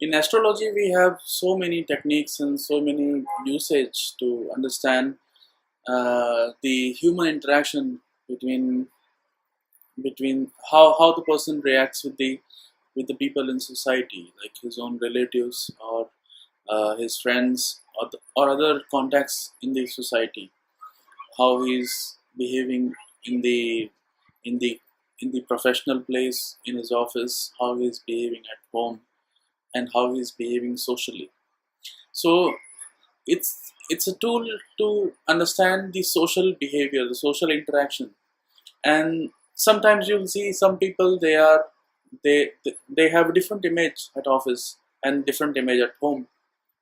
In astrology, we have so many techniques and so many usage to understand the human interaction between how the person reacts with the people in society, like his own relatives or his friends or other contacts in the society. How he's behaving in the in the in the professional place, in his office, how he's behaving at home, and how he's behaving socially. So it's a tool to understand the social behavior, the social interaction. And sometimes you'll see some people, they have a different image at office and different image at home,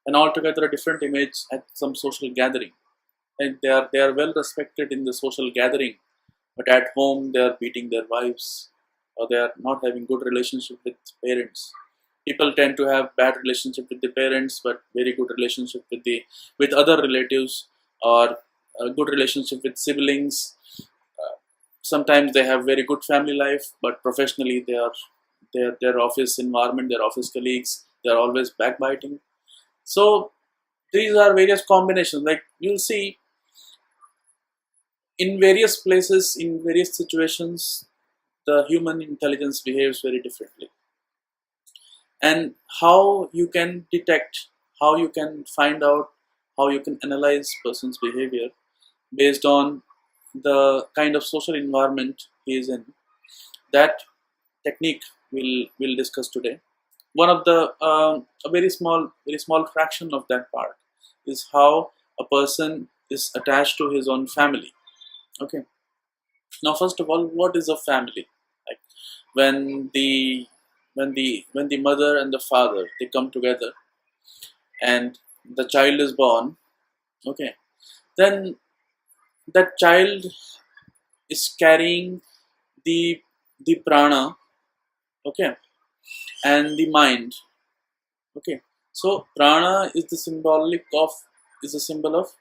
and altogether a different image at some social gathering. And they are well respected in the social gathering, but at home they are beating their wives, or they are not having good relationship with parents. People tend to have bad relationship with the parents, but very good relationship with other relatives, or a good relationship with siblings. Sometimes they have very good family life, but professionally their office environment, their office colleagues, they are always backbiting. So these are various combinations. Like you'll see in various places, in various situations, the human intelligence behaves very differently. And how you can detect, how you can find out, how you can analyze person's behavior based on the kind of social environment he is in, that technique we'll discuss today. One of the a very small fraction of that part is how a person is attached to his own family. Okay. Now, first of all, what is a family? Like when the mother and the father, they come together and the child is born. Okay, then that child is carrying the the prana. Okay, and the mind. Okay, so prana is the symbol of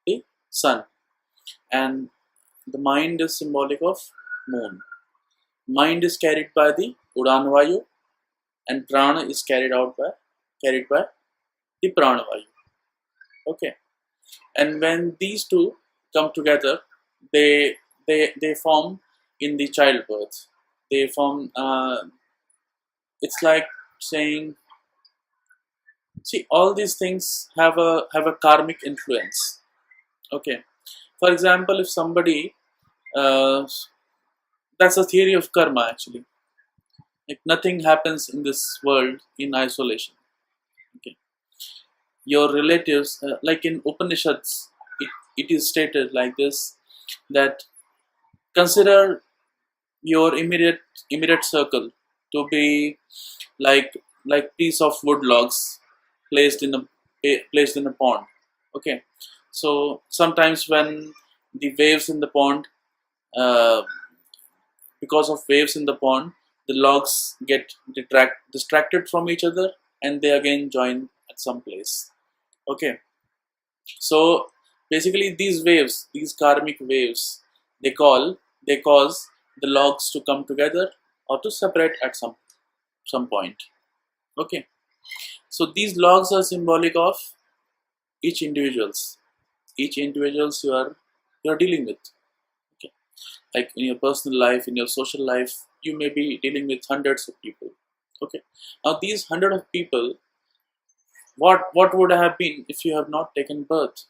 the sun, and the mind is symbolic of moon. Mind is carried by the udan vayu, and prana is carried by the prana vayu. Okay, and when these two come together, they form in the childbirth. They form. It's like saying, see, all these things have a karmic influence. Okay, for example, if somebody, uh, that's a theory of karma actually. Like nothing happens in this world in isolation. Okay, your relatives, like in Upanishads, it is stated like this, that consider your immediate circle to be like piece of wood logs placed in a pond. Okay, so sometimes when the waves in the pond, uh, because of waves in the pond, the logs get distracted from each other, and they again join at some place. Okay, so basically these waves, these karmic waves, they cause the logs to come together or to separate at some point. Okay, so these logs are symbolic of each individuals you are dealing with. Okay, like in your personal life, in your social life, you may be dealing with hundreds of people. Okay, now these hundred of people, what would have been if you have not taken birth?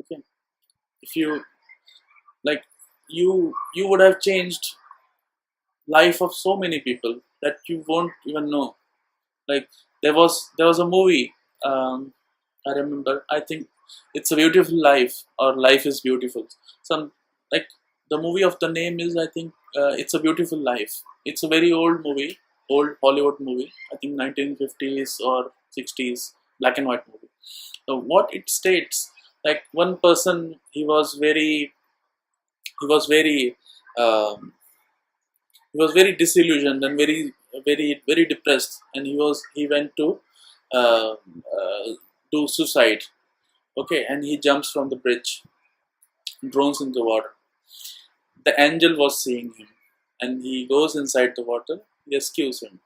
Okay, if you, like, you would have changed life of so many people that you won't even know. Like there was a movie, I remember, I think it's a beautiful life, or life is beautiful, some, like, the movie of the name is, I think, it's a beautiful life. It's a very old movie, old Hollywood movie, I think 1950s or 60s, black and white movie. So what it states, like, one person, he was very um, he was very disillusioned and very depressed, and he went to uh, uh, do suicide. Okay, and he jumps from the bridge, drones into water. The angel was seeing him, and he goes inside the water, rescues him,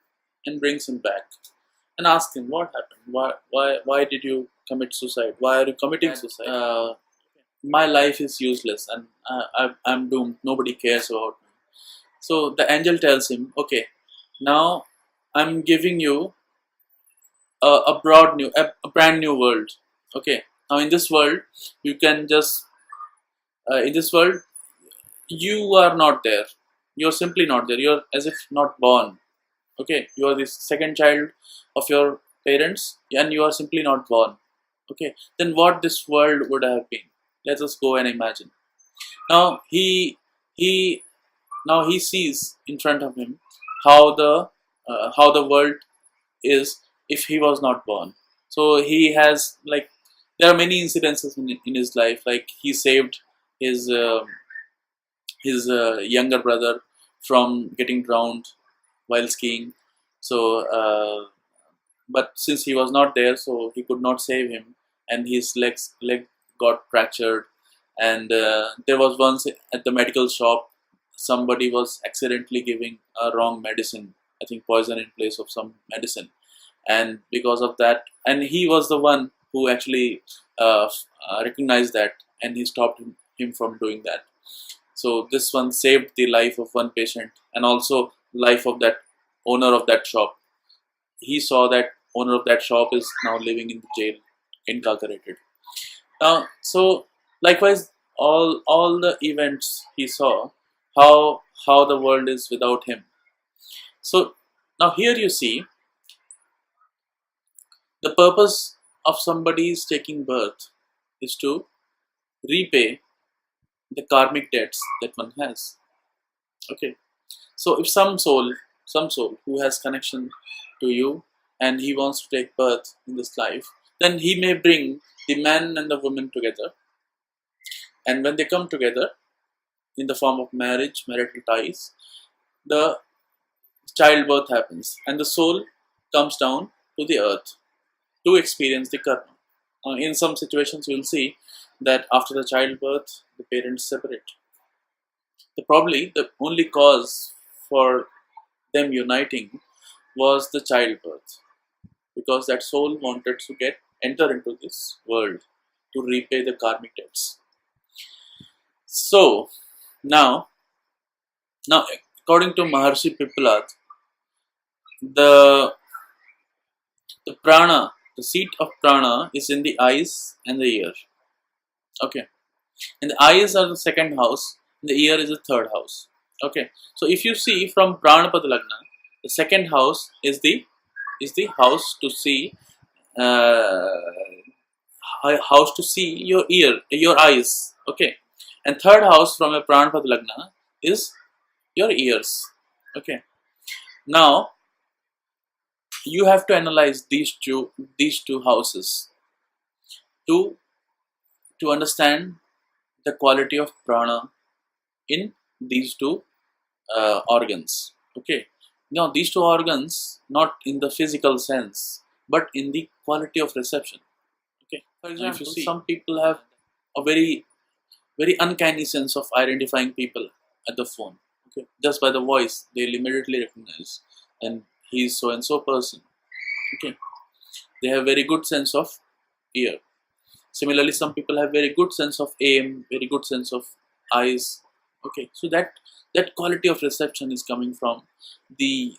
and brings him back. and ask him what happened. Why did you commit suicide? Why are you committing suicide? My life is useless and I'm doomed. Nobody cares about me. So the angel tells him, okay, now I'm giving you a brand new world. Okay, now in this world, you can just in this world you are not there. You're simply not there. You're as if not born. Okay, you are the second child of your parents, and you are simply not born. Okay, then what this world would have been? Let us go and imagine. Now he now he sees in front of him how the world is if he was not born. So he has, like, there are many incidences in his life. Like, he saved his younger brother from getting drowned while skiing. So but since he was not there, so he could not save him, and his leg got fractured. And there was once at the medical shop, somebody was accidentally giving a wrong medicine, I think poison in place of some medicine, and because of that, and he was the one who actually recognized that, and he stopped him from doing that. So this one saved the life of one patient and also life of that owner of that shop. He saw that owner of that shop is now living in the jail, incarcerated. So likewise, all the events he saw, how the world is without him. So now here you see the purpose of somebody's taking birth is to repay the karmic debts that one has. Okay, so if some soul who has connection to you and he wants to take birth in this life, then he may bring the man and the woman together, and when they come together in the form of marriage, marital ties, the childbirth happens and the soul comes down to the earth to experience the karma. In some situations, you will see that after the childbirth, the parents separate. Probably the only cause for them uniting was the childbirth, because that soul wanted to enter into this world to repay the karmic debts. So now, according to Maharshi Pippalad, the the seat of prana is in the eyes and the ear. Okay, and the eyes are the second house, and the ear is the third house. Okay, so if you see from Prana Pada lagna, the second house is the house to see, uh, house to see your eyes. Okay, and third house from a Prana Pada lagna is your ears. Okay, now you have to analyze these two houses to understand the quality of prana in these two organs. Okay, now these two organs, not in the physical sense, but in the quality of reception. Okay, for example, if you see, some people have a very uncanny sense of identifying people at the phone. Okay, just by the voice, they'll immediately recognize, and he's so and so person. Okay, they have very good sense of ear. Similarly, some people have very good sense of aim, very good sense of eyes. Okay, so that quality of reception is coming from the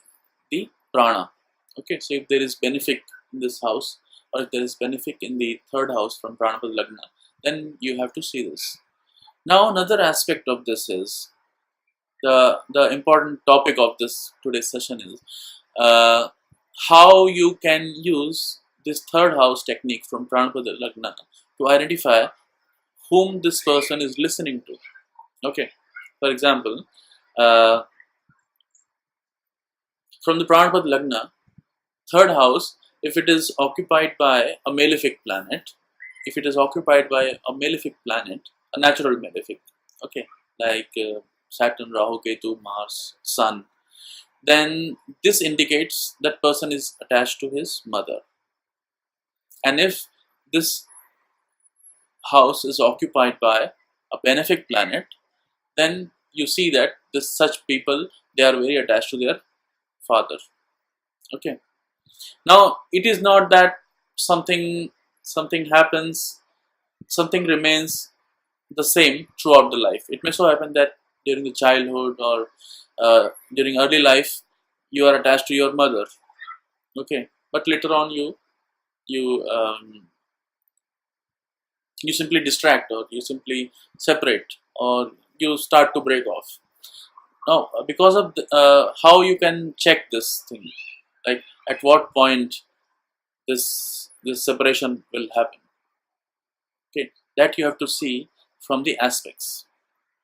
prana. Okay, so if there is benefic in this house, or if there is benefic in the third house from Pranapada lagna, then you have to see this. Now another aspect of this is the important topic of this today's session is how you can use this third house technique from Pranapada lagna to identify whom this person is listening to. Okay, for example, from the Pranapada lagna, third house, if it is occupied by a malefic planet, a natural malefic, okay, like Saturn, Rahu, Ketu, Mars, Sun, then this indicates that person is attached to his mother. And if this house is occupied by a benefic planet, then you see that such people, they are very attached to their father. Okay, Now, it is not that something happens, something remains the same throughout the life. It may so happen that during the childhood or during early life, you are attached to your mother, okay, but later on you you simply distract, or you simply separate, or you start to break off. Now, because of how you can check this thing, like at what point this separation will happen, okay, that you have to see from the aspects.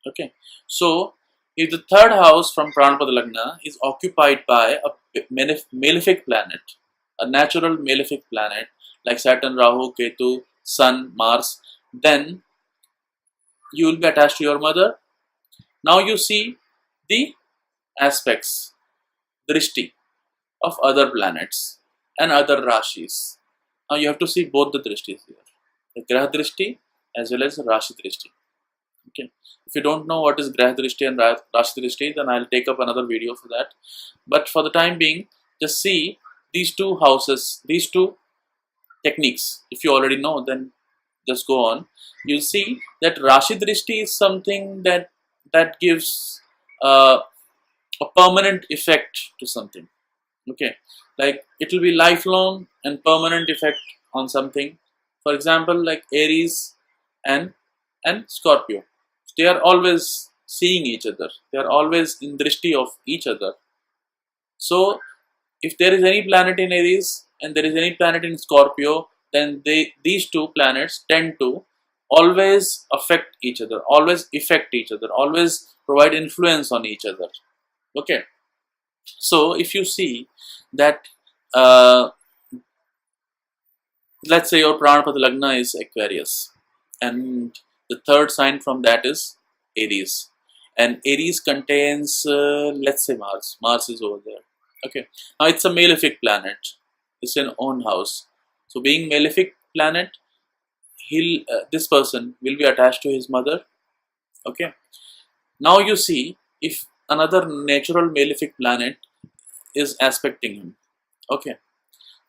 Okay, so if the third house from Prana Pada lagna is occupied by a malefic planet, a natural malefic planet like Saturn, Rahu, Ketu, Sun, Mars, then you will be attached to your mother. Now you see the aspects, drishti of other planets and other rashis. Now you have to see both the drishtis here, the Graha drishti as well as Rashi drishti. Okay. If you don't know what is Graha drishti and Rashi drishti, then I'll take up another video for that. But for the time being, just see these two houses, these two techniques. If you already know, then just go on. You'll see that Rashi drishti is something that gives a permanent effect to something. Okay, like it will be lifelong and permanent effect on something. For example, like Aries and Scorpio, they are always seeing each other, they are always in drishti of each other. So if there is any planet in Aries and there is any planet in Scorpio, then these two planets tend to always affect each other, always affect each other, always provide influence on each other. Okay, so if you see that uh, let's say your Prana Pada lagna is Aquarius, and the third sign from that is Aries, and Aries contains let's say Mars. Mars is over there. Okay, now it's a malefic planet. It's an own house. So being malefic planet, he'll this person will be attached to his mother. Okay. Now you see if another natural malefic planet is aspecting him. Okay.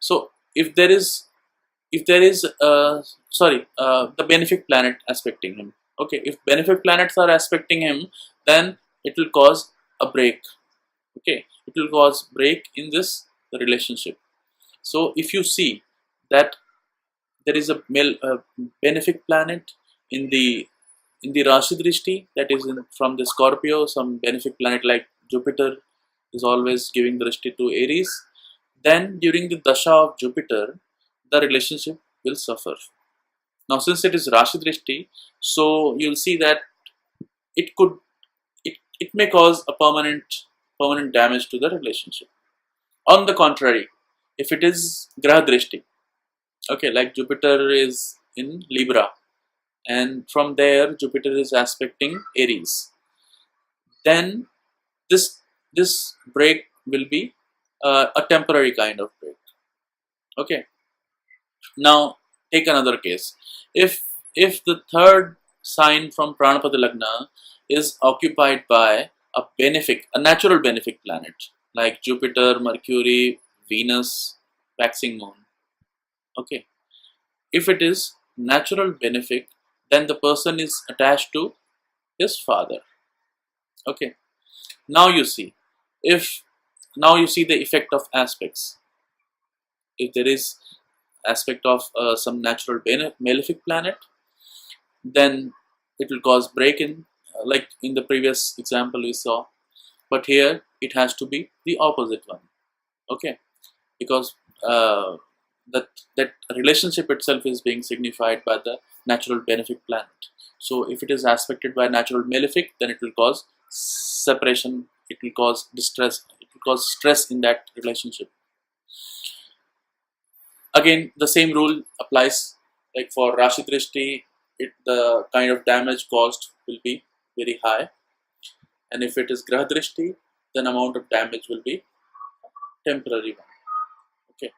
So if there is the benefic planet aspecting him. Okay, if benefic planets are aspecting him, then it will cause a break. Okay, it will cause break in this relationship. So if you see that there is a benefic planet in the Rashi Drishti, that is from the Scorpio, some benefic planet like Jupiter is always giving Drishti to Aries, then during the Dasha of Jupiter, the relationship will suffer. Now, since it is Rashi Drishti, so you'll see that it could it may cause a permanent damage to the relationship. On the contrary, if it is Graha Drishti, okay, like Jupiter is in Libra, and from there Jupiter is aspecting Aries, then this break will be a temporary kind of break. Okay. Now take another case. If the third sign from Prana Pada lagna is occupied by a natural benefic planet like Jupiter, Mercury, Venus, waxing moon. Okay. If it is natural benefic, then the person is attached to his father. Okay. Now you see, if now you see the effect of aspects. If there is aspect of some natural malefic planet, then it will cause break in, like in the previous example we saw. But here it has to be the opposite one. Okay, because that relationship itself is being signified by the natural benefic planet. So if it is aspected by natural malefic, then it will cause separation, it will cause distress, it will cause stress in that relationship. Again, the same rule applies. Like for Rashi Drishti, the kind of damage caused will be very high, and if it is Graha Drishti, then amount of damage will be temporary one. Okay.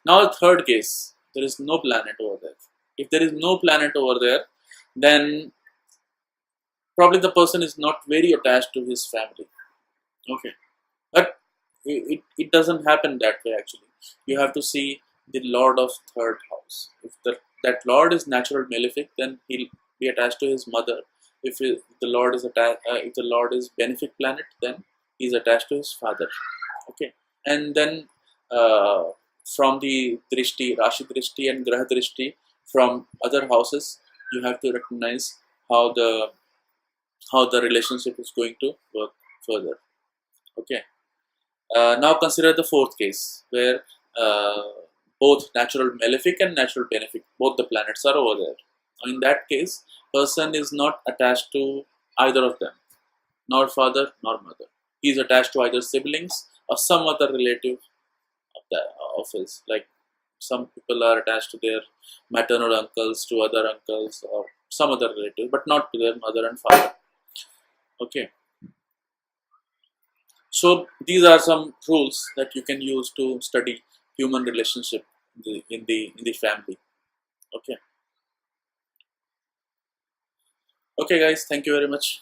Now the third case, there is no planet over there. If there is no planet over there, then probably the person is not very attached to his family. Okay, but it doesn't happen that way actually. you have to see the Lord of third house. If that Lord is natural malefic, then he'll be attached to his mother. If the Lord is if the Lord is benefic planet, then he's attached to his father. Okay, and then uh, from the drishti, Rashi drishti and Graha drishti from other houses, you have to recognize how the relationship is going to work further. Okay. Now consider the fourth case where uh, both natural malefic and natural benefic, both the planets are over there. In that case, person is not attached to either of them, nor father nor mother. He is attached to either siblings or some other relative of the of his. Like some people are attached to their maternal uncles, to other uncles, or some other relative, but not to their mother and father. Okay. So these are some rules that you can use to study human relationship in the family. Okay. Okay, guys. Thank you very much.